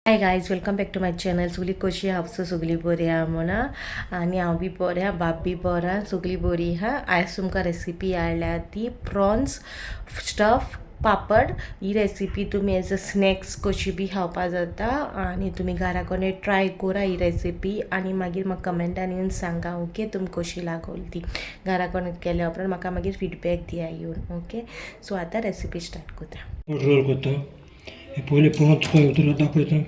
Hi guys welcome back to my channel. सगळी कशी आहा सगळी बरी आहा म्हणा आणि हांव बी बरें आहा, बाब बी बरो आहा, सगळी बरी आहा. आयज तुमकां रेसिपी हाडल्या ती प्रॉन्स स्टफ पापड. ही रेसिपी तुम्ही एज अ स्नॅक्स कशी बी खावपा जाता आणि तुम्ही घरा कडेन ट्राय करा ही रेसिपी आणि मागीर म्हाका कमेंटान येवन सांगा ओके तुमकां कशी लागली ती. घरा कडेन केल्या उपरांत म्हाका मागीर फीडबॅक दिया येवन ओके. सो आतां रेसिपी स्टार्ट करता. रोल करता हे पहिले प्रॉन्स काय उतरत दाखवता.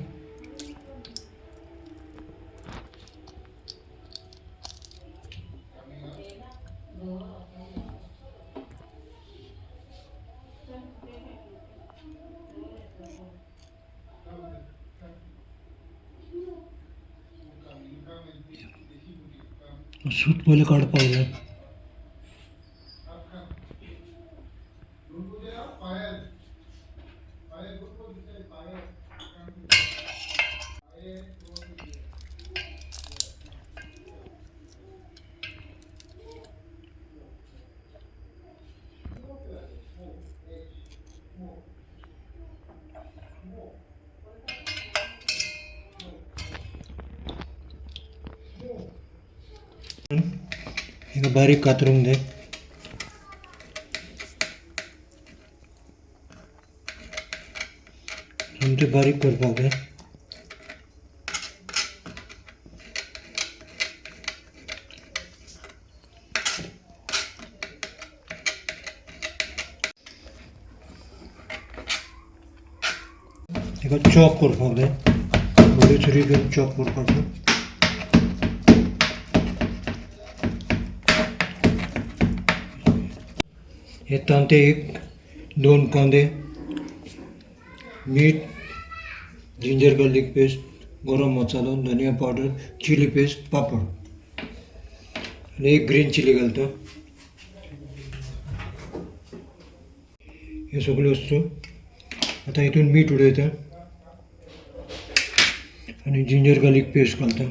सूत पहिले काढपाक जाय. हे बारीक कातरूंक जाय. सामके बारीक करपाक जाय. हेका चॉप करपाक जाय. बरी छुरी घेवन चॉप करपाक जाय. हे तांते एक 2 कांदे, मीठ, जिंजर गार्लिक पेस्ट, गरम मसालो, धनिया पावडर, चिली पेस्ट, पापड आणि एक ग्रीन चिली घालता. हे सगळे वस्तू आता हितून मीठ उडयता आणि जिंजर गार्लिक पेस्ट घालता.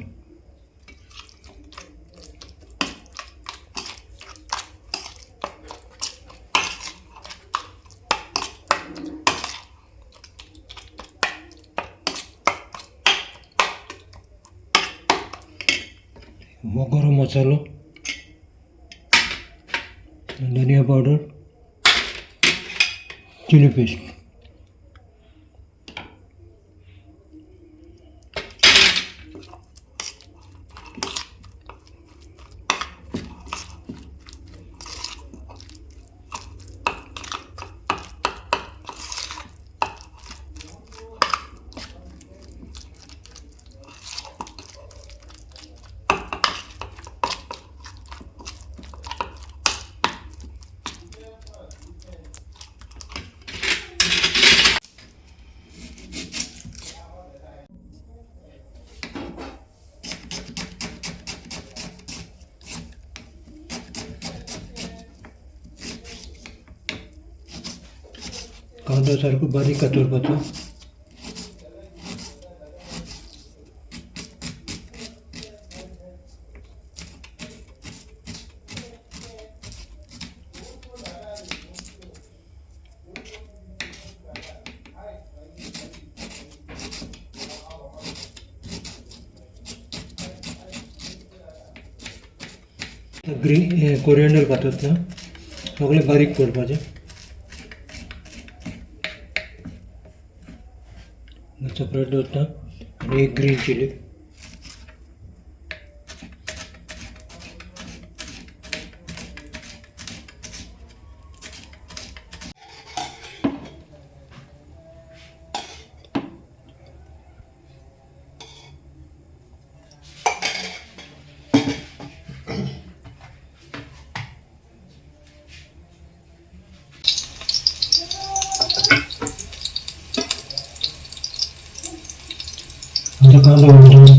गरम मसालो, धनिया पावडर, चिली पेस्ट. कांदो सारको बारीक कातरपाचो. ग्रीन कोरिएंडर घालतात ना सगळे बारीक करपाचें. सेपरेट दवरता आणि एक ग्रीन चिली. आता कांदा घालतो.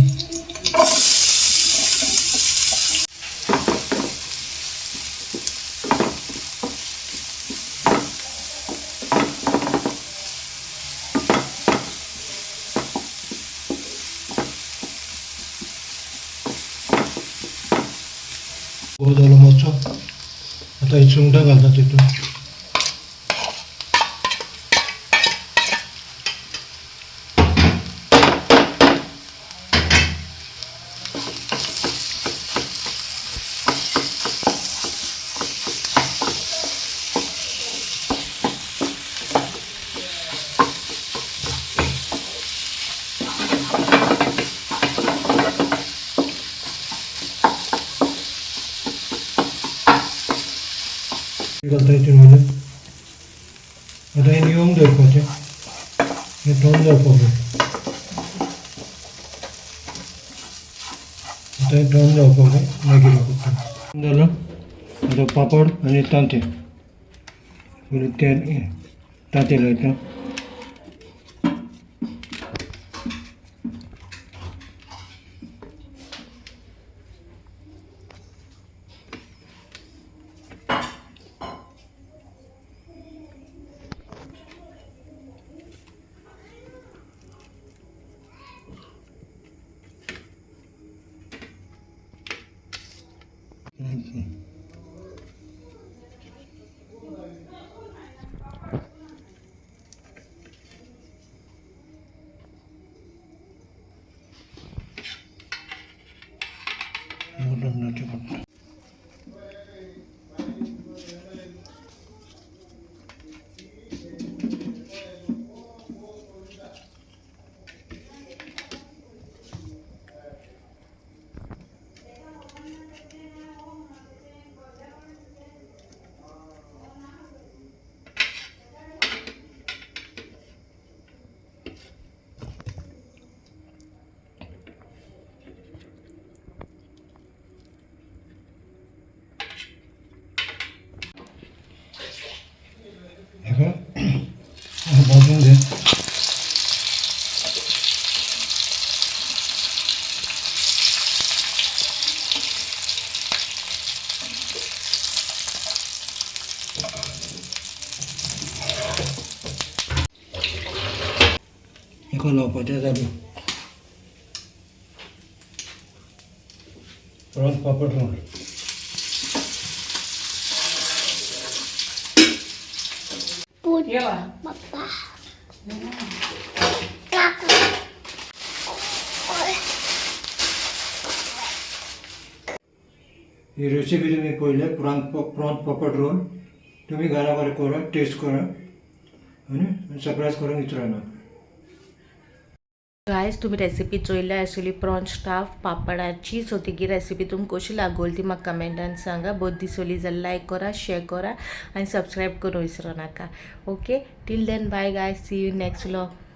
हो झालं मस्त. आता ही सुंगटा घालतात तिथून. घालता हितून आता हे येवंक दवरपाचें हे थंड जावपाक जाय आता हे थंड जावपाक जाय मागीर करता जालो आता पापड आनी तांतें पयलीं तेल तांतें लायता लग्नाचे पडटा हेका भाजून घे हेका लावपाचें जालें प्रॉन्स पापड रोल Papa. ही रेसिपी तुम्ही पळयल्या प्रॉन पापड रोल तुम्ही घरा बरें करा टेस्ट करा आनी सरप्रायज करूंक विचारना गायज तुम्ही रेसिपी चोयल्या आसली प्रॉन स्टाफ पापडाची सो तेगी रेसिपी तुमकां कशी लागोल ती म्हाका कमेंटान सांगा बहुत दिसोली जाल्यार लायक करा शेअर करा आनी सबस्क्रायब करूंक विसरू नाका okay till then bye guys see you next vlog